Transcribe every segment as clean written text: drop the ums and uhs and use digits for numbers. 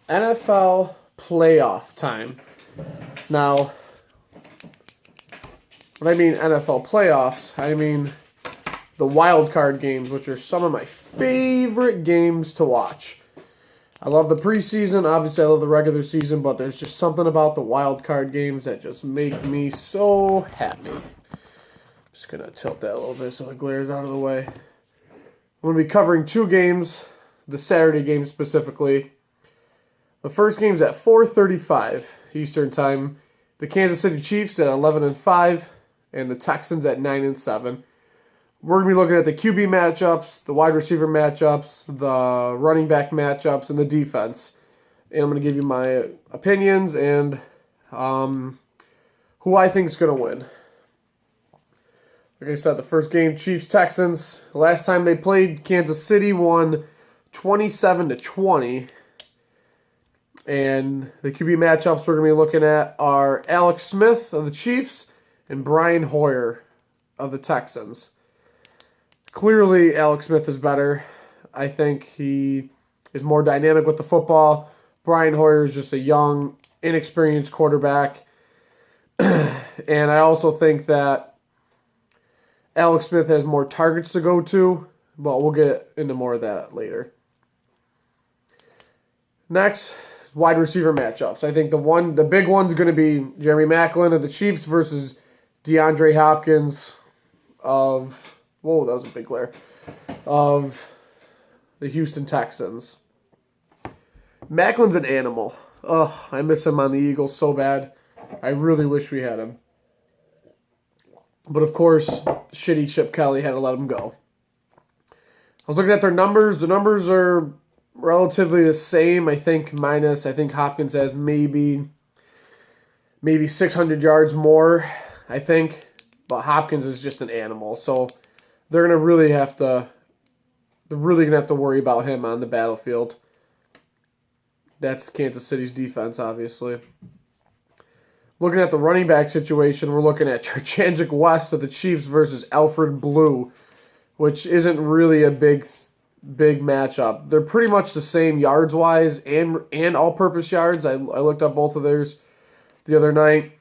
NFL playoff time. Now, when I mean NFL playoffs, I mean the wild card games, which are some of my favorite games to watch. I love the preseason. Obviously, I love the regular season, but there's just something about the wild card games that just make me so happy. Just going to tilt that a little bit so the glare's out of the way. I'm going to be covering two games, the Saturday game specifically. The first game's at 4:35 Eastern Time. The Kansas City Chiefs at 11-5, and the Texans at 9-7. We're going to be looking at the QB matchups, the wide receiver matchups, the running back matchups, and the defense. And I'm going to give you my opinions and who I think is going to win. Like I said, the first game, Chiefs-Texans. Last time they played, Kansas City won 27-20. And the QB matchups we're going to be looking at are Alex Smith of the Chiefs and Brian Hoyer of the Texans. Clearly, Alex Smith is better. I think he is more dynamic with the football. Brian Hoyer is just a young, inexperienced quarterback. And I also think that Alex Smith has more targets to go to, but we'll get into more of that later. Next, wide receiver matchups. I think the big one's going to be Jeremy Maclin of the Chiefs versus DeAndre Hopkins of... Whoa, that was a big glare. Of the Houston Texans. Macklin's an animal. Ugh, I miss him on the Eagles so bad. I really wish we had him. But of course, shitty Chip Kelly had to let him go. I was looking at their numbers. The numbers are relatively the same. I think Hopkins has maybe 600 yards more, I think. But Hopkins is just an animal. So they're really gonna have to worry about him on the battlefield. That's Kansas City's defense, obviously. Looking at the running back situation, we're looking at Charcandrick West of the Chiefs versus Alfred Blue, which isn't really a big matchup. They're pretty much the same yards wise and all-purpose yards. I looked up both of theirs the other night.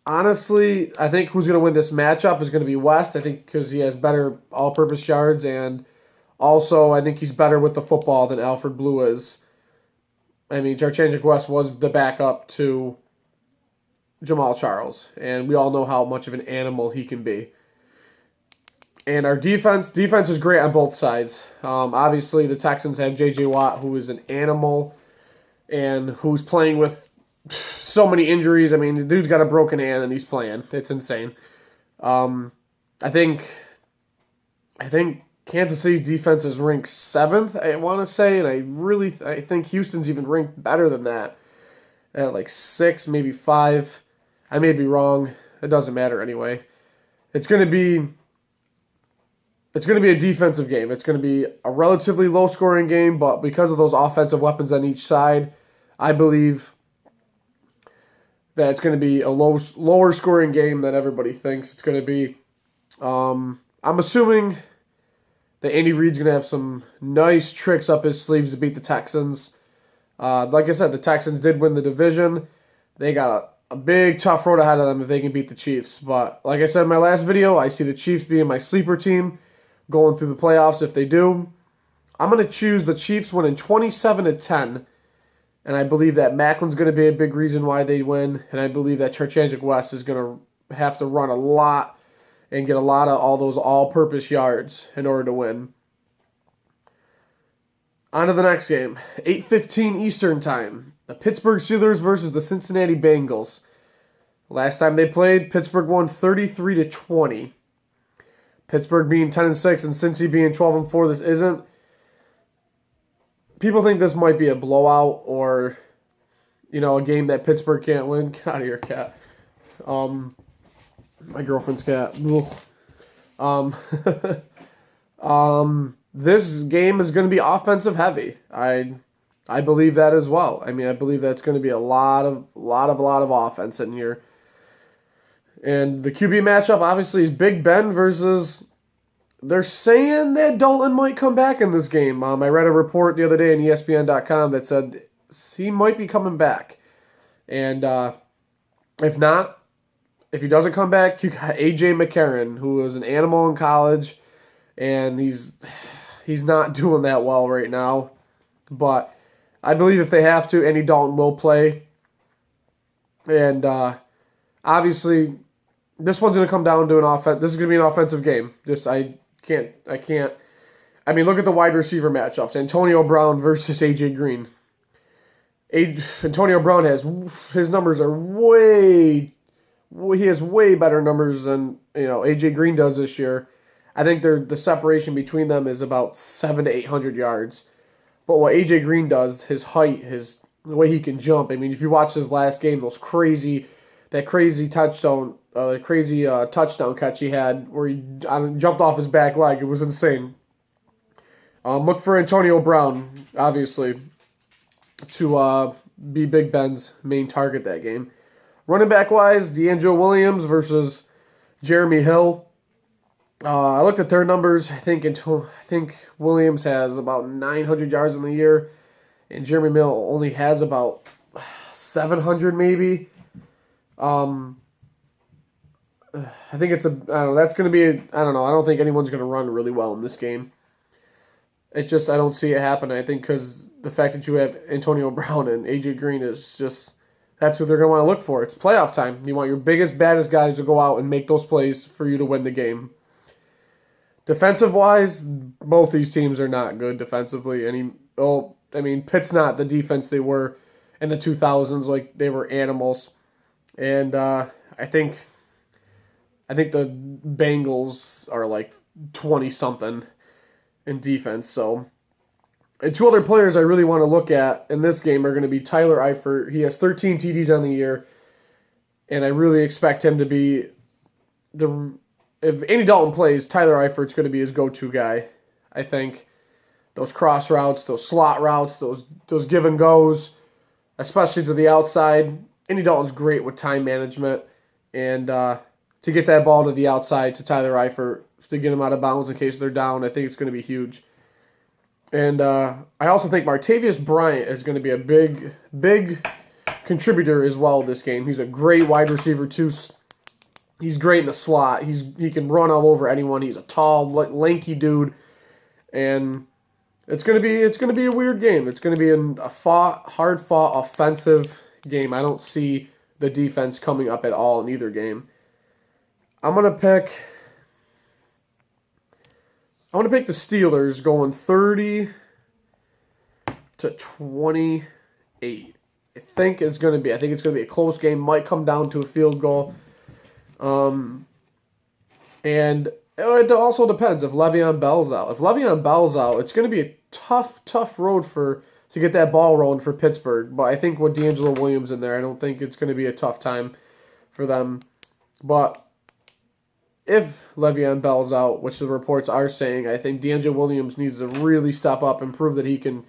Honestly, I think who's going to win this matchup is going to be West. I think because he has better all-purpose yards, and also I think he's better with the football than Alfred Blue is. I mean, Charcandrick West was the backup to Jamal Charles, and we all know how much of an animal he can be. And our defense is great on both sides. Obviously, the Texans have J.J. Watt, who is an animal, and who's playing with so many injuries. I mean, the dude's got a broken hand and he's playing. It's insane. I think Kansas City's defense is ranked 7th, I want to say, and I think Houston's even ranked better than that. At like 6, maybe 5. I may be wrong. It doesn't matter anyway. It's going to be a defensive game. It's going to be a relatively low-scoring game, but because of those offensive weapons on each side, I believe that it's going to be a lower scoring game than everybody thinks it's going to be. I'm assuming that Andy Reid's going to have some nice tricks up his sleeves to beat the Texans. Like I said, the Texans did win the division. They got a big, tough road ahead of them if they can beat the Chiefs. But like I said in my last video, I see the Chiefs being my sleeper team going through the playoffs if they do. I'm going to choose the Chiefs winning 27-10. And I believe that Macklin's going to be a big reason why they win. And I believe that Charcandrick West is going to have to run a lot and get a lot of all those all-purpose yards in order to win. On to the next game. 8:15 Eastern Time. The Pittsburgh Steelers versus the Cincinnati Bengals. Last time they played, Pittsburgh won 33-20. Pittsburgh being 10-6 and Cincy being 12-4, this isn't. People think this might be a blowout or, a game that Pittsburgh can't win. Get out of here, cat. My girlfriend's cat. This game is going to be offensive heavy. I believe that as well. I mean, I believe that's going to be a lot of offense in here. And the QB matchup obviously is Big Ben versus they're saying that Dalton might come back in this game. I read a report the other day on ESPN.com that said he might be coming back. And if not, if he doesn't come back, you got A.J. McCarron, who was an animal in college, and he's not doing that well right now. But I believe if they have to, Andy Dalton will play. And obviously, this one's going to come down to an offense. This is going to be an offensive game. I can't. I mean, look at the wide receiver matchups. Antonio Brown versus A.J. Green. Antonio Brown his numbers are he has way better numbers than A.J. Green does this year. I think the separation between them is about 700 to 800 yards. But what A.J. Green does, his height, the way he can jump. I mean, if you watch his last game, that crazy touchdown catch he had where he jumped off his back leg. It was insane. Look for Antonio Brown, obviously, to be Big Ben's main target that game. Running back wise, DeAngelo Williams versus Jeremy Hill. I looked at their numbers. I think Williams has about 900 yards in the year, and Jeremy Hill only has about 700 maybe. I think that's going to be I don't know. I don't think anyone's going to run really well in this game. I don't see it happening. I think because the fact that you have Antonio Brown and A.J. Green is just, that's what they're going to want to look for. It's playoff time. You want your biggest, baddest guys to go out and make those plays for you to win the game. Defensive-wise, both these teams are not good defensively. Pitt's not the defense they were in the 2000s. Like, they were animals. And I think the Bengals are like 20-something in defense. So, and two other players I really want to look at in this game are going to be Tyler Eifert. He has 13 TDs on the year, and I really expect him to be if Andy Dalton plays, Tyler Eifert's going to be his go-to guy. I think those cross routes, those slot routes, those give and goes, especially to the outside. Andy Dalton's great with time management, and to get that ball to the outside to Tyler Eifert to get him out of bounds in case they're down, I think it's going to be huge. And I also think Martavius Bryant is going to be a big contributor as well this game. He's a great wide receiver too. He's great in the slot. He can run all over anyone. He's a tall, lanky dude, and it's gonna be a weird game. It's gonna be a hard fought offensive game. I don't see the defense coming up at all in either game. I'm gonna pick the Steelers going 30-28. I think it's gonna be a close game. Might come down to a field goal. And it also depends if Le'Veon Bell's out. If Le'Veon Bell's out, it's going to be a tough road to get that ball rolling for Pittsburgh. But I think with DeAngelo Williams in there, I don't think it's going to be a tough time for them. But if Le'Veon Bell's out, which the reports are saying, I think DeAngelo Williams needs to really step up and prove that he can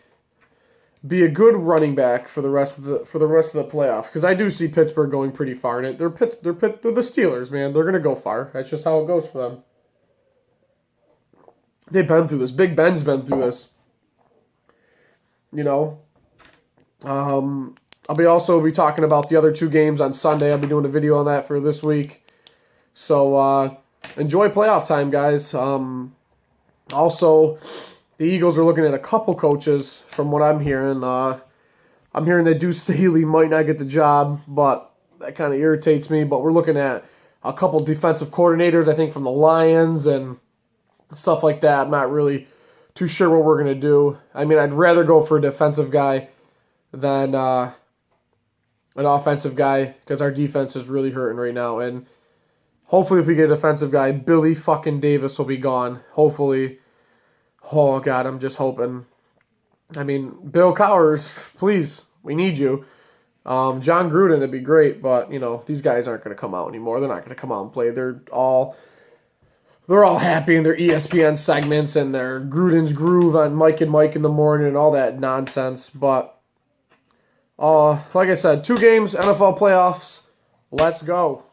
be a good running back for the rest of the playoffs, because I do see Pittsburgh going pretty far in it. They're the Steelers, man. They're gonna go far. That's just how it goes for them. They've been through this. Big Ben's been through this. I'll also be talking about the other two games on Sunday. I'll be doing a video on that for this week. So enjoy playoff time, guys. Also, the Eagles are looking at a couple coaches from what I'm hearing. I'm hearing that Deuce Staley might not get the job, but that kind of irritates me. But we're looking at a couple defensive coordinators, I think, from the Lions and stuff like that. I'm not really too sure what we're going to do. I mean, I'd rather go for a defensive guy than an offensive guy because our defense is really hurting right now. And hopefully if we get a defensive guy, Billy fucking Davis will be gone. Hopefully. Oh, God, I'm just hoping. I mean, Bill Cowers, please, we need you. John Gruden, it'd be great, but, these guys aren't going to come out anymore. They're not going to come out and play. They're all happy in their ESPN segments and their Gruden's Groove on Mike and Mike in the morning and all that nonsense. But, like I said, 2 games, NFL playoffs. Let's go.